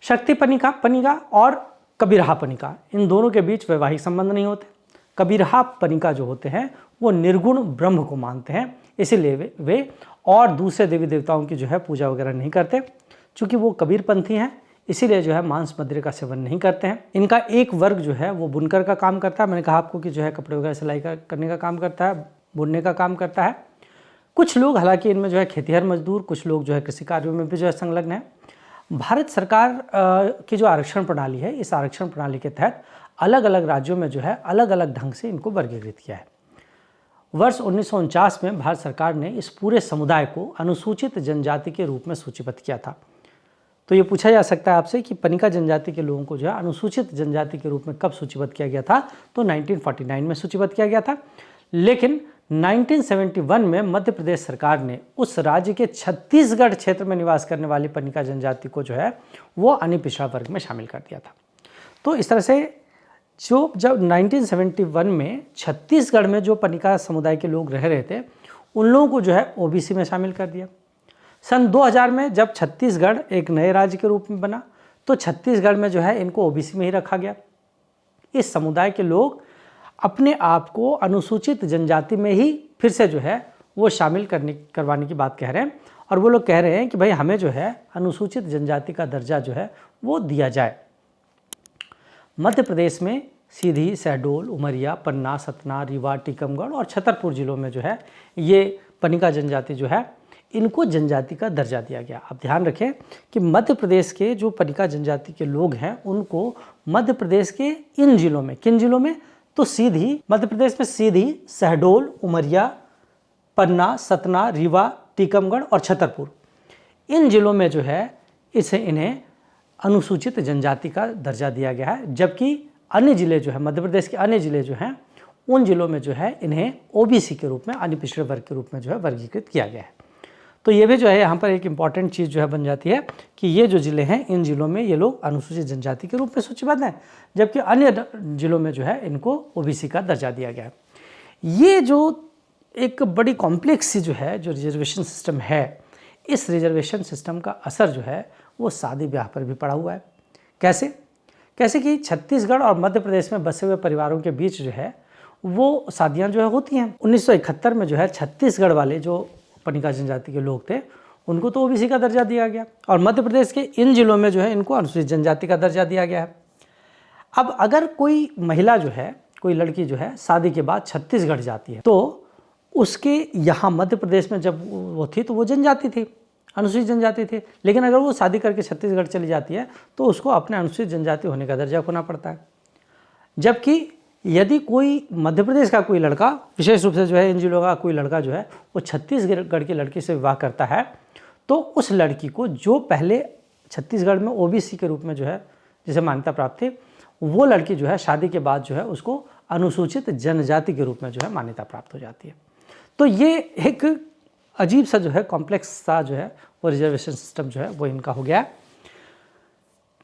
शक्ति पनिका और कबीरहा पनिका, इन दोनों के बीच वैवाहिक संबंध नहीं होते। कबीरहा पनिका जो होते हैं वो निर्गुण ब्रह्म को मानते हैं, इसीलिए वे और दूसरे देवी देवताओं की जो है पूजा वगैरह नहीं करते। चूँकि वो कबीरपंथी हैं इसीलिए जो है मांस मदिरे का सेवन नहीं करते हैं। इनका एक वर्ग जो है वो बुनकर का काम करता है। मैंने कहा आपको कि जो है कपड़े वगैरह सिलाई करने का काम करता है, बुनने का काम करता है। कुछ लोग, हालांकि इनमें जो है खेतीहर मजदूर, कुछ लोग जो है कृषि कार्यों में भी जो है संलग्न है। भारत सरकार की जो आरक्षण प्रणाली है, इस आरक्षण प्रणाली के तहत अलग अलग राज्यों में जो है अलग अलग ढंग से इनको वर्गीकृत किया है। वर्ष 1949 में भारत सरकार ने इस पूरे समुदाय को अनुसूचित जनजाति के रूप में सूचीबद्ध किया था। तो ये पूछा जा सकता है आपसे कि पनिका जनजाति के लोगों को जो है अनुसूचित जनजाति के रूप में कब सूचीबद्ध किया गया था? तो 1949 में सूचीबद्ध किया गया था। लेकिन 1971 में मध्य प्रदेश सरकार ने उस राज्य के छत्तीसगढ़ क्षेत्र में निवास करने वाली पनिका जनजाति को जो है वो अनिपिछड़ा वर्ग में शामिल कर दिया था। तो इस तरह से जब 1971 में छत्तीसगढ़ में जो पनिका समुदाय के लोग रह रहे थे, उन लोगों को जो है ओबीसी में शामिल कर दिया। सन 2000 में जब छत्तीसगढ़ एक नए राज्य के रूप में बना, तो छत्तीसगढ़ में जो है इनको ओबीसी में ही रखा गया। इस समुदाय के लोग अपने आप को अनुसूचित जनजाति में ही फिर से जो है वो शामिल करवाने की बात कह रहे हैं, और वो लोग कह रहे हैं कि भाई हमें जो है अनुसूचित जनजाति का दर्जा जो है वो दिया जाए। मध्य प्रदेश में सीधी, शहडोल, उमरिया, पन्ना, सतना, रीवा, टीकमगढ़ और छतरपुर जिलों में जो है ये पनिका जनजाति जो है इनको जनजाति का दर्जा दिया गया। आप ध्यान रखें कि मध्य प्रदेश के जो पनिका जनजाति के लोग हैं उनको मध्य प्रदेश के इन जिलों में, किन जिलों में? तो सीधी, मध्य प्रदेश में सीधी, शहडोल, उमरिया, पन्ना, सतना, रीवा, टीकमगढ़ और छतरपुर, इन जिलों में जो है इन्हें अनुसूचित जनजाति का दर्जा दिया गया है। जबकि अन्य जिले जो है, मध्य प्रदेश के अन्य जिले जो हैं, उन जिलों में जो है इन्हें ओबीसी के रूप में, अनिपिछड़े वर्ग के रूप में जो है वर्गीकृत किया गया है। तो ये भी जो है यहाँ पर एक इम्पॉर्टेंट चीज़ जो है बन जाती है कि ये जो ज़िले हैं, इन ज़िलों में ये लोग अनुसूचित जनजाति के रूप में सूचीबद्ध हैं, जबकि अन्य ज़िलों में जो है इनको ओबीसी का दर्जा दिया गया है। ये जो एक बड़ी कॉम्प्लेक्स सी जो है जो रिजर्वेशन सिस्टम है, इस रिजर्वेशन सिस्टम का असर जो है वो शादी ब्याह पर भी पड़ा हुआ है। कैसे कि छत्तीसगढ़ और मध्य प्रदेश में बसे हुए परिवारों के बीच जो है वो शादियाँ जो है होती हैं। 1971 में जो है छत्तीसगढ़ वाले जो पनिका जनजाति के लोग थे उनको तो ओबीसी का दर्जा दिया गया, और मध्य प्रदेश के इन जिलों में जो है इनको अनुसूचित जनजाति का दर्जा दिया गया है। अब अगर कोई महिला जो है, कोई लड़की जो है शादी के बाद छत्तीसगढ़ जाती है, तो उसके यहाँ मध्य प्रदेश में जब वो थी तो वो जनजाति थी, अनुसूचित जनजाति थी। लेकिन अगर वो शादी करके छत्तीसगढ़ चली जाती है तो उसको अपने अनुसूचित जनजाति होने का दर्जा खोना पड़ता है। जबकि यदि कोई मध्य प्रदेश का कोई लड़का, विशेष रूप से जो है इन जिलों का कोई लड़का जो है वो छत्तीसगढ़ की लड़की से विवाह करता है, तो उस लड़की को जो पहले छत्तीसगढ़ में ओबीसी के रूप में जो है जिसे मान्यता प्राप्त थी, वो लड़की जो है शादी के बाद जो है उसको अनुसूचित जनजाति के रूप में जो है मान्यता प्राप्त हो जाती है। तो ये एक अजीब सा जो है कॉम्प्लेक्स सा जो है वो रिजर्वेशन सिस्टम जो है वो इनका हो गया है।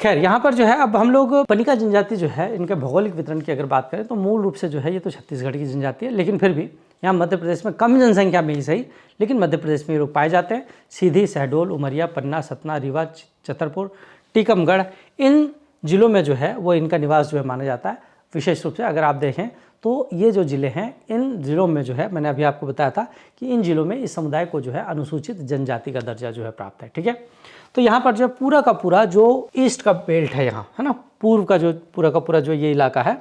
खैर, यहाँ पर जो है अब हम लोग पनिका जनजाति जो है इनके भौगोलिक वितरण की अगर बात करें तो मूल रूप से जो है ये तो छत्तीसगढ़ की जनजाति है, लेकिन फिर भी यहाँ मध्य प्रदेश में कम जनसंख्या में ही सही, लेकिन मध्य प्रदेश में ये लोग पाए जाते हैं। सीधी, शहडोल, उमरिया, पन्ना, सतना, रीवा, छतरपुर, टीकमगढ़, इन जिलों में जो है वो इनका निवास जो है माना जाता है। विशेष रूप से अगर आप देखें तो ये जो ज़िले हैं, इन ज़िलों में जो है मैंने अभी आपको बताया था कि इन ज़िलों में इस समुदाय को जो है अनुसूचित जनजाति का दर्जा जो है प्राप्त है। ठीक है, तो यहाँ पर जो पूरा का पूरा जो ईस्ट का बेल्ट है यहाँ, है ना, पूर्व का जो पूरा का पूरा जो ये इलाका है,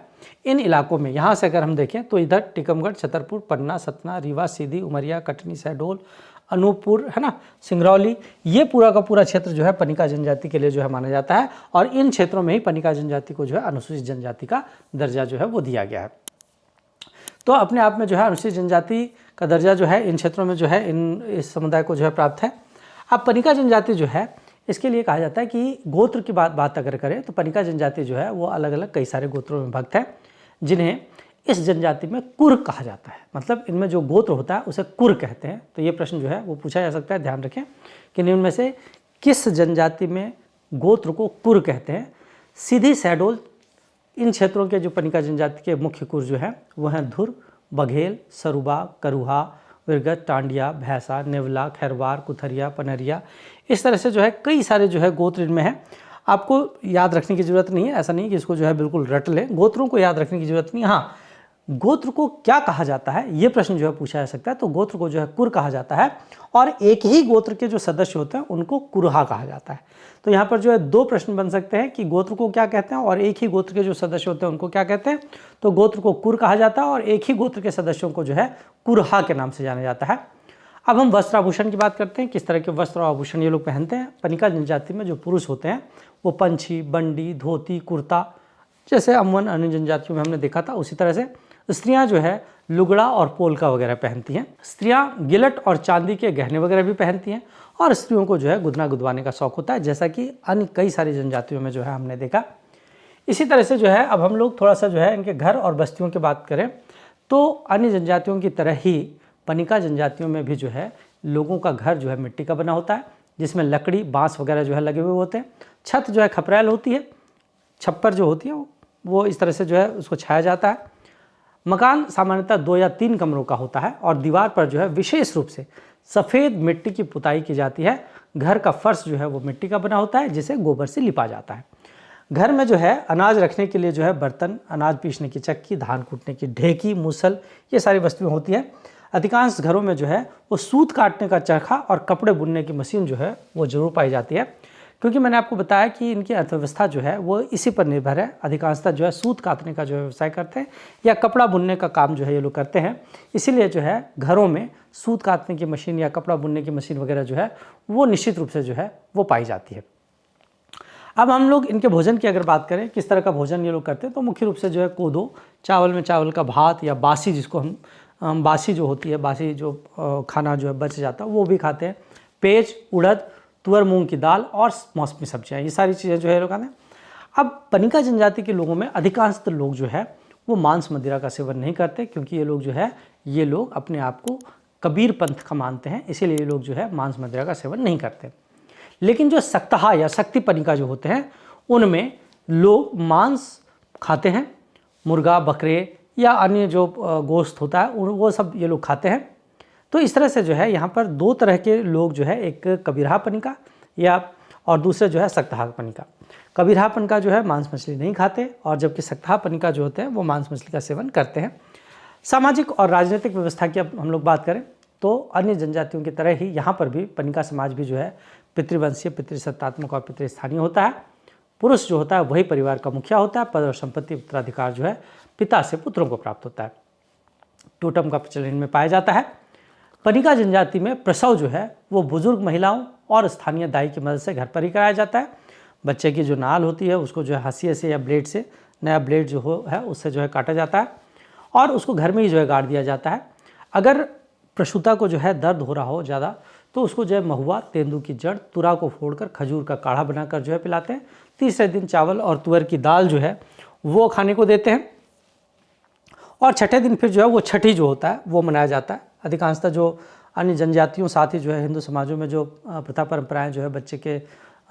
इन इलाकों में यहाँ से अगर हम देखें तो इधर टीकमगढ़, छतरपुर, पन्ना, सतना, रीवा, सीधी, उमरिया, कटनी, शहडोल, अनूपपुर, है ना, सिंगरौली, ये पूरा का पूरा क्षेत्र जो है पनिका जनजाति के लिए जो है माना जाता है, और इन क्षेत्रों में ही पनिका जनजाति को जो है अनुसूचित जनजाति का दर्जा जो है वो दिया गया है। तो अपने आप में जो है अनुसूचित जनजाति का दर्जा जो है इन क्षेत्रों में जो है इस समुदाय को जो है प्राप्त है। अब पनिका जनजाति जो है इसके लिए कहा जाता है कि गोत्र की बात अगर करें तो पनिका जनजाति जो है वो अलग अलग कई सारे गोत्रों में विभक्त है, जिन्हें इस जनजाति में कुर कहा जाता है। मतलब इनमें जो गोत्र होता है उसे कुर कहते हैं। तो ये प्रश्न जो है वो पूछा जा सकता है, ध्यान रखें कि इनमें से किस जनजाति में गोत्र को कुर कहते हैं। सीधी, शहडोल, इन क्षेत्रों के जो पनिका जनजाति के मुख्य कुर जो हैं वो हैं धुर, बघेल, सरुबा, करुहा, विरगत, टांडिया, भैंसा, नेवला, खैरवार, कुथरिया, पनरिया, इस तरह से जो है कई सारे जो है गोत्र इनमें हैं। आपको याद रखने की ज़रूरत नहीं है, ऐसा नहीं कि इसको जो है बिल्कुल रट लें, गोत्रों को याद रखने की ज़रूरत नहीं। हाँ, गोत्र को क्या कहा जाता है ये प्रश्न जो है पूछा जा सकता है। तो गोत्र को जो है कुर कहा जाता है, और एक ही गोत्र के जो सदस्य होते हैं उनको कुरहा कहा जाता है। तो यहाँ पर जो है दो प्रश्न बन सकते हैं कि गोत्र को क्या कहते हैं और एक ही गोत्र के जो सदस्य होते हैं उनको क्या कहते हैं। तो गोत्र को कुर कहा जाता है और एक ही गोत्र के सदस्यों को जो है कुरहा के नाम से जाना जाता है। अब हम वस्त्र आभूषण की बात करते हैं, किस तरह के वस्त्र और आभूषण ये लोग पहनते हैं। पनिका जनजाति में जो पुरुष होते हैं वो पंछी, बंडी, धोती, कुर्ता, जैसे अमवन अन्य जनजातियों में हमने देखा था, उसी तरह से स्त्रियां जो है लुगड़ा और पोलका वगैरह पहनती हैं। स्त्रियां गिलट और चांदी के गहने वगैरह भी पहनती हैं और स्त्रियों को जो है गुदना गुदवाने का शौक होता है, जैसा कि अन्य कई सारी जनजातियों में जो है हमने देखा। इसी तरह से जो है अब हम लोग थोड़ा सा जो है इनके घर और बस्तियों की बात करें तो अन्य जनजातियों की तरह ही पनिका जनजातियों में भी जो है लोगों का घर जो है मिट्टी का बना होता है, जिसमें लकड़ी, बांस वगैरह जो है लगे हुए होते हैं। छत जो है खपरैल होती है, छप्पर जो होती है वो इस तरह से जो है उसको छाया जाता है। मकान सामान्यतः 2 या 3 कमरों का होता है और दीवार पर जो है विशेष रूप से सफ़ेद मिट्टी की पुताई की जाती है। घर का फर्श जो है वो मिट्टी का बना होता है, जिसे गोबर से लिपा जाता है। घर में जो है अनाज रखने के लिए जो है बर्तन, अनाज पीसने की चक्की, धान कूटने की ढेकी, मूसल, ये सारी वस्तुएं होती हैं। अधिकांश घरों में जो है वो सूत काटने का चरखा और कपड़े बुनने की मशीन जो है वो जरूर पाई जाती है, क्योंकि मैंने आपको बताया कि इनकी अर्थव्यवस्था जो है वो इसी पर निर्भर है। अधिकांशतः जो है सूत काटने का जो है व्यवसाय करते हैं या कपड़ा बुनने का काम जो है ये लोग करते हैं। इसीलिए जो है घरों में सूत काटने की मशीन या कपड़ा बुनने की मशीन वगैरह जो है वो निश्चित रूप से जो है वो पाई जाती है। अब हम लोग इनके भोजन की अगर बात करें, किस तरह का भोजन ये लोग करते हैं, तो मुख्य रूप से जो है कोदो, चावल में चावल का भात या बासी, जिसको हम बासी जो होती है, बासी जो खाना जो है बच जाता है वो भी खाते हैं। पेज, उड़द, तुअर, मूंग की दाल और मौसमी सब्जियां, ये सारी चीज़ें जो है लोग खाते हैं। अब पनिका जनजाति के लोगों में अधिकांशतः लोग जो है वो मांस मदिरा का सेवन नहीं करते, क्योंकि ये लोग अपने आप को कबीर पंथ का मानते हैं, इसीलिए ये लोग जो है मांस मदिरा का सेवन नहीं करते। लेकिन जो सक्तहा या शक्ति पनिका जो होते हैं उनमें लोग मांस खाते हैं, मुर्गा, बकरे या अन्य जो गोश्त होता है वो सब ये लोग खाते हैं। तो इस तरह से जो है यहाँ पर 2 तरह के लोग जो है, एक कबीरहा पनिका या और दूसरे जो है सक्तहा पनिका। कबीरहा पनिका जो है मांस मछली नहीं खाते और जबकि सक्तहा पनिका जो होते हैं वो मांस मछली का सेवन करते हैं। सामाजिक और राजनीतिक व्यवस्था की अब हम लोग बात करें तो अन्य जनजातियों की तरह ही यहाँ पर भी पनिका समाज भी जो है पितृवंशीय, पितृसत्तात्मक और पितृस्थानीय होता है। पुरुष जो होता है वही परिवार का मुखिया होता है। पद और संपत्ति उत्तराधिकार जो है पिता से पुत्रों को प्राप्त होता है। टोटम का प्रचलन इनमें पाया जाता है। पनिका जनजाति में प्रसव जो है वो बुजुर्ग महिलाओं और स्थानीय दाई की मदद से घर पर ही कराया जाता है। बच्चे की जो नाल होती है उसको जो है हंसिए से या ब्लेड से, नया ब्लेड जो है उससे जो है काटा जाता है और उसको घर में ही जो है गाड़ दिया जाता है। अगर प्रसूता को जो है दर्द हो रहा हो ज़्यादा तो उसको जो है महुआ, तेंदू की जड़, तुरा को फोड़कर खजूर का काढ़ा बनाकर जो है पिलाते हैं। तीसरे दिन चावल और तुअर की दाल जो है वो खाने को देते हैं और छठे दिन फिर जो है वो छठी जो होता है वो मनाया जाता है। अधिकांशतः जो अन्य जनजातियों साथ ही जो है हिंदू समाजों में जो प्रथा परंपराएं जो है बच्चे के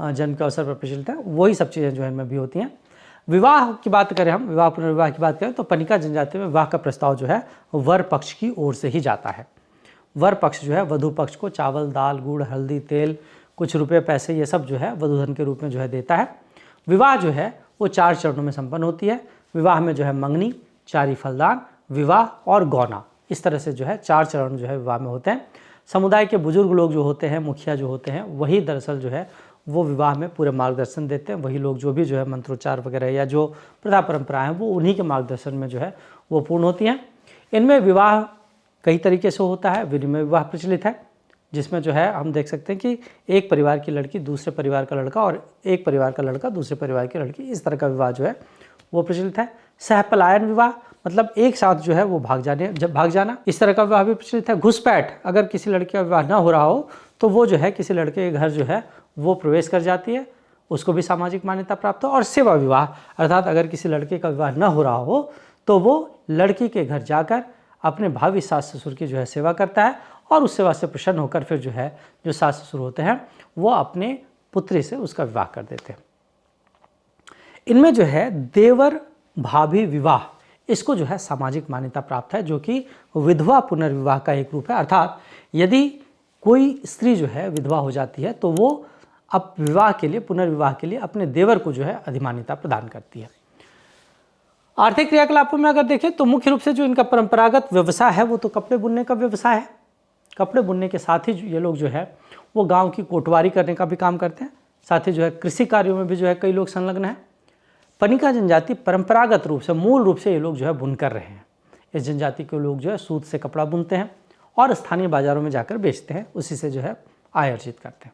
जन्म के अवसर पर प्रचलित हैं, वही सब चीज़ें जो है इनमें भी होती हैं। विवाह की बात करें, हम विवाह पुनर्विवाह की बात करें तो पनिका जनजाति में विवाह का प्रस्ताव जो है वर पक्ष की ओर से ही जाता है। वर पक्ष जो है वधु पक्ष को चावल, दाल, गुड़, हल्दी, तेल, कुछ रुपए, पैसे, ये सब जो है वधुधन के रूप में जो है देता है। विवाह जो है वो 4 चरणों में संपन्न होती है। विवाह में जो है मंगनी, चारी फलदान, विवाह और गौना, इस तरह से जो है 4 चरण जो है विवाह में होते हैं। समुदाय के बुजुर्ग लोग जो होते हैं, मुखिया जो होते हैं, वही दरअसल जो है वो विवाह में पूरे मार्गदर्शन देते हैं। वही लोग जो भी जो है मंत्रोच्चार वगैरह या जो प्रथा परंपराएं हैं वो उन्हीं के मार्गदर्शन में जो है वो पूर्ण होती हैं। इनमें विवाह कई तरीके से होता है। विनिमय विवाह प्रचलित है, जिसमें जो है हम देख सकते हैं कि एक परिवार की लड़की दूसरे परिवार का लड़का और एक परिवार का लड़का दूसरे परिवार की लड़की, इस तरह का विवाह जो है वो प्रचलित है। सहपलायन विवाह मतलब एक साथ जो है वो भाग जाना, इस तरह का विवाह भी प्रचलित है। घुसपैठ, अगर किसी लड़के का विवाह ना हो रहा हो तो वो जो है किसी लड़के के घर जो है वो प्रवेश कर जाती है, उसको भी सामाजिक मान्यता प्राप्त हो। और सेवा विवाह अर्थात अगर किसी लड़के का विवाह ना हो रहा हो तो वो लड़की के घर जाकर अपने भावी सास ससुर की जो है सेवा करता है और उस सेवा से प्रसन्न होकर फिर जो है जो सास ससुर होते हैं वो अपने पुत्री से उसका विवाह कर देते हैं। इनमें जो है देवर भाभी विवाह, इसको जो है सामाजिक मान्यता प्राप्त है, जो कि विधवा पुनर्विवाह का एक रूप है। अर्थात यदि कोई स्त्री जो है विधवा हो जाती है तो वो अब विवाह के लिए, पुनर्विवाह के लिए अपने देवर को जो है अधिमान्यता प्रदान करती है। आर्थिक क्रियाकलापों में अगर देखें तो मुख्य रूप से जो इनका परंपरागत व्यवसाय है वो तो कपड़े बुनने का व्यवसाय है। कपड़े बुनने के साथ ही ये लोग जो है वो गांव की कोटवारी करने का भी काम करते हैं। साथ ही जो है कृषि कार्यों में भी जो है कई लोग संलग्न हैं। पनिका जनजाति परंपरागत रूप से, मूल रूप से ये लोग जो है बुनकर रहे हैं। इस जनजाति के लोग जो है सूत से कपड़ा बुनते हैं और स्थानीय बाज़ारों में जाकर बेचते हैं, उसी से जो है आय अर्जित करते हैं।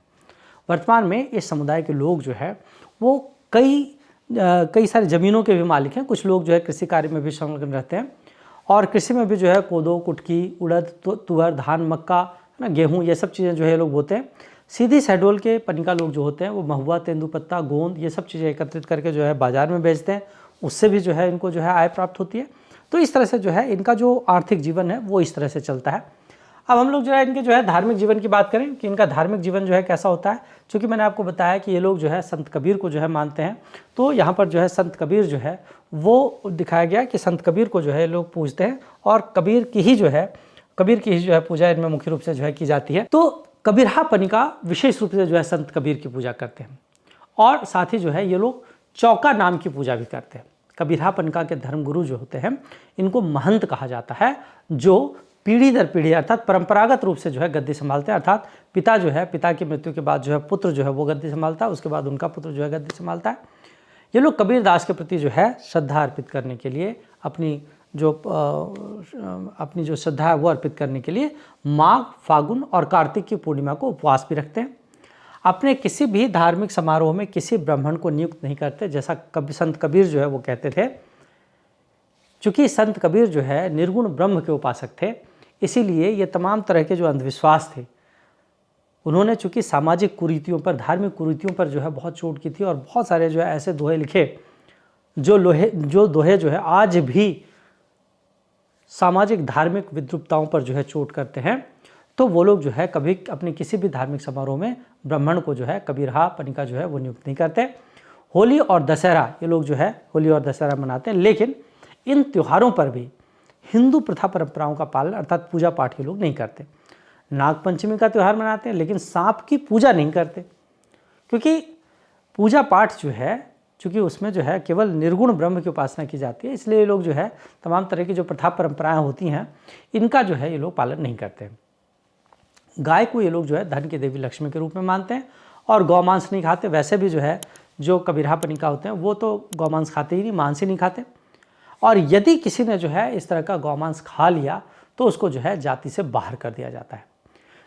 वर्तमान में इस समुदाय के लोग जो है वो कई सारी ज़मीनों के भी मालिक हैं। कुछ लोग जो है कृषि कार्य में भी संलग्न रहते हैं और कृषि में भी जो है कोदो, कुटकी, उड़द, तुअर, धान, मक्का, है ना, गेहूँ, ये सब चीज़ें जो है लोग बोते हैं। सीधी शहडोल के पनिका लोग जो होते हैं वो महुआ, तेंदुपत्ता, गोंद, ये सब चीज़ें एकत्रित करके जो है बाज़ार में बेचते हैं, उससे भी जो है इनको जो है आय प्राप्त होती है। तो इस तरह से जो है इनका जो आर्थिक जीवन है वो इस तरह से चलता है। अब हम लोग जो है इनके जो है धार्मिक जीवन की बात करें कि इनका धार्मिक जीवन जो है कैसा होता है। चूँकि मैंने आपको बताया कि ये लोग जो है संत कबीर को जो है मानते हैं, तो यहाँ पर जो है संत कबीर जो है वो दिखाया गया कि संत कबीर को जो है लोग पूजते हैं और कबीर की ही जो है पूजा इनमें मुख्य रूप से जो है की जाती है। तो कबीरहा पनिका विशेष रूप से जो है संत कबीर की पूजा करते हैं और साथ ही जो है ये लोग चौका नाम की पूजा भी करते हैं। कबीरहा पनिका के धर्मगुरु जो होते हैं इनको महंत कहा जाता है, जो पीढ़ी दर पीढ़ी अर्थात परंपरागत रूप से जो है गद्दी संभालते हैं। अर्थात पिता की मृत्यु के बाद जो है पुत्र जो है वो गद्दी संभालता है, उसके बाद उनका पुत्र जो है गद्दी संभालता है। ये लोग कबीर दास के प्रति जो है श्रद्धा अर्पित करने के लिए अपनी जो श्रद्धा है वो अर्पित करने के लिए माघ, फागुन और कार्तिक की पूर्णिमा को उपवास भी रखते हैं। अपने किसी भी धार्मिक समारोह में किसी ब्राह्मण को नियुक्त नहीं करते, जैसा संत कबीर जो है वो कहते थे। चूँकि संत कबीर जो है निर्गुण ब्रह्म के उपासक थे, इसीलिए ये तमाम तरह के जो अंधविश्वास थे उन्होंने चूँकि सामाजिक कुरीतियों पर, धार्मिक कुरीतियों पर जो है बहुत चोट की थी और बहुत सारे जो है ऐसे दोहे लिखे जो दोहे जो है आज भी सामाजिक धार्मिक विद्रूपताओं पर जो है चोट करते हैं। तो वो लोग जो है कभी अपने किसी भी धार्मिक समारोह में ब्राह्मण को जो है कबीरहा पनिका जो है वो नियुक्त नहीं करते। होली और दशहरा ये लोग जो है होली और दशहरा मनाते हैं, लेकिन इन त्योहारों पर भी हिंदू प्रथा परंपराओं का पालन अर्थात पूजा पाठ के लोग नहीं करते। नागपंचमी का त्यौहार मनाते हैं लेकिन सांप की पूजा नहीं करते, क्योंकि पूजा पाठ जो है चूँकि उसमें जो है केवल निर्गुण ब्रह्म की उपासना की जाती है, इसलिए ये लोग जो है तमाम तरह की जो प्रथा परंपराएं होती हैं इनका जो है ये लोग पालन नहीं करते। गाय को ये लोग जो है धन की देवी लक्ष्मी के रूप में मानते हैं और गौमांस नहीं खाते। वैसे भी जो है जो कबीरहा पनिका होते हैं वो तो गौमांस खाते ही नहीं, मांस ही नहीं खाते। और यदि किसी ने जो है इस तरह का गौमांस खा लिया तो उसको जो है जाति से बाहर कर दिया जाता है।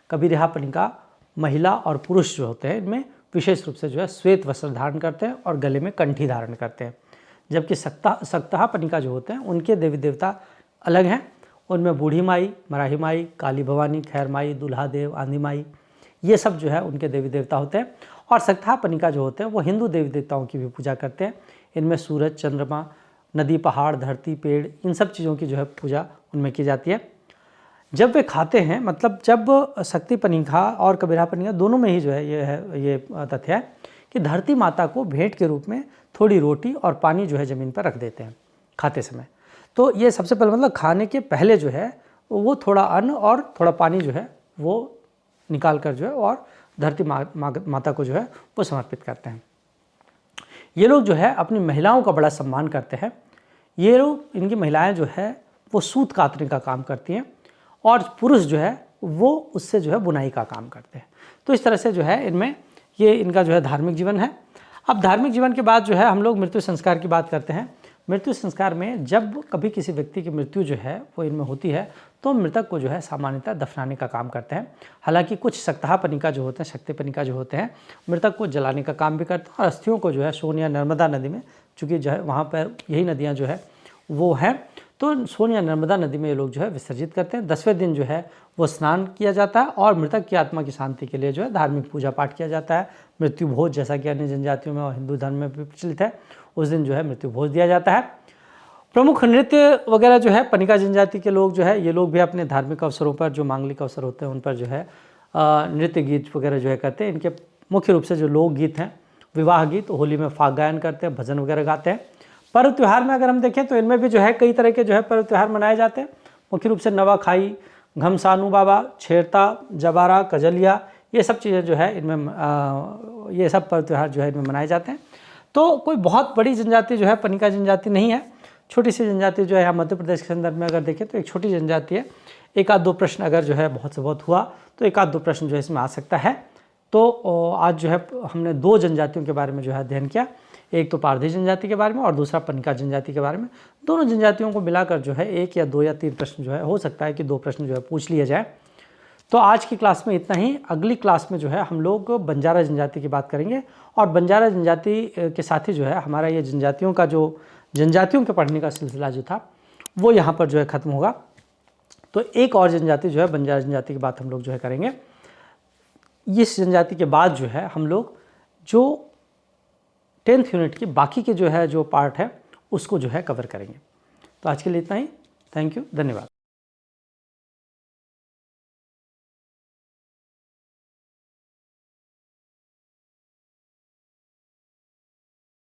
कबीरहा पनिका महिला और पुरुष जो होते हैं इनमें विशेष रूप से जो है श्वेत वस्त्र धारण करते हैं और गले में कंठी धारण करते हैं, जबकि सक्तहा पनिका जो होते हैं उनके देवी देवता अलग हैं। उनमें बूढ़ी माई, मराही माई, काली भवानी, खैर माई, दुल्हा देव, आंधी माई, ये सब जो है उनके देवी देवता होते हैं। और सक्तहा पनिका जो होते हैं वो हिंदू देवी देवताओं की भी पूजा करते हैं। इनमें सूरज, चंद्रमा, नदी, पहाड़, धरती, पेड़, इन सब चीज़ों की जो है पूजा उनमें की जाती है। जब वे खाते हैं, मतलब जब शक्ति पनिका और कबीरहा पनिका दोनों में ही जो है ये तथ्य है कि धरती माता को भेंट के रूप में थोड़ी रोटी और पानी जो है ज़मीन पर रख देते हैं खाते समय। तो ये सबसे पहले मतलब खाने के पहले जो है वो थोड़ा अन्न और थोड़ा पानी जो है वो निकाल कर जो है और धरती माता को जो है वो समर्पित करते हैं। ये लोग जो है अपनी महिलाओं का बड़ा सम्मान करते हैं। ये लोग, इनकी महिलाएं जो है वो सूत कातने का काम करती हैं और पुरुष जो है वो उससे जो है बुनाई का काम करते हैं। तो इस तरह से जो है इनमें ये इनका जो है धार्मिक जीवन है। अब धार्मिक जीवन के बाद जो है हम लोग मृत्यु संस्कार की बात करते हैं। मृत्यु संस्कार में जब कभी किसी व्यक्ति की मृत्यु जो है वो इनमें होती है तो मृतक को जो है सामान्यतः दफनाने का काम करते हैं। हालांकि कुछ सक्तहा पनिका जो होते हैं, शक्ति पनिका जो होते हैं, मृतक को जलाने का काम भी करते हैं और अस्थियों को जो है सोन या नर्मदा नदी में, चूँकि जो है वहाँ पर यही नदियाँ जो है वो हैं, तो सोन या नर्मदा नदी में ये लोग जो है विसर्जित करते हैं। 10वें दिन जो है वो स्नान किया जाता है और मृतक की आत्मा की शांति के लिए जो है धार्मिक पूजा पाठ किया जाता है। मृत्यु भोज, जैसा कि अन्य जनजातियों में और हिंदू धर्म में भी प्रचलित है, उस दिन जो है मृत्यु भोज दिया जाता है। प्रमुख नृत्य वगैरह जो है पनिका जनजाति के लोग जो है ये लोग भी अपने धार्मिक अवसरों पर, जो मांगलिक अवसर होते हैं उन पर जो है नृत्य गीत वगैरह जो है करते हैं। इनके मुख्य रूप से जो लोकगीत हैं, विवाह गीत, होली में फाग गायन करते हैं, भजन वगैरह गाते हैं। पर्व त्यौहार में अगर हम देखें तो इनमें भी जो है कई तरह के जो है पर्व त्यौहार मनाए जाते हैं। मुख्य रूप से नवाखाई, घमसानू बाबा, छेरता, जबारा, कजलिया, ये सब चीज़ें जो है इनमें ये सब पर्व त्यौहार जो है इनमें मनाए जाते हैं। तो कोई बहुत बड़ी जनजाति जो है पनिका जनजाति नहीं है, छोटी सी जनजाति जो है यहाँ मध्य प्रदेश के संदर्भ में अगर देखें तो एक छोटी जनजाति है। एक आध दो प्रश्न अगर जो है बहुत से बहुत हुआ तो एक आध दो प्रश्न जो है इसमें आ सकता है। तो आज जो है हमने 2 जनजातियों के बारे में जो है अध्ययन किया, एक तो पारधी जनजाति के बारे में और दूसरा पनिका जनजाति के बारे में। दोनों जनजातियों को मिलाकर जो है 1 या 2 या 3 प्रश्न जो है हो सकता है कि 2 प्रश्न जो है पूछ लिए जाए। तो आज की क्लास में इतना ही। अगली क्लास में जो है हम लोग बंजारा जनजाति की बात करेंगे, और बंजारा जनजाति के साथ ही जो है हमारा ये जनजातियों के पढ़ने का सिलसिला जो था वो यहाँ पर जो है ख़त्म होगा। तो एक और जनजाति जो है बंजारा जनजाति की बात हम लोग जो है करेंगे। इस जनजाति के बाद जो है हम लोग जो 10th यूनिट की बाकी के जो पार्ट है उसको जो है कवर करेंगे। तो आज के लिए इतना ही। थैंक यू, धन्यवाद।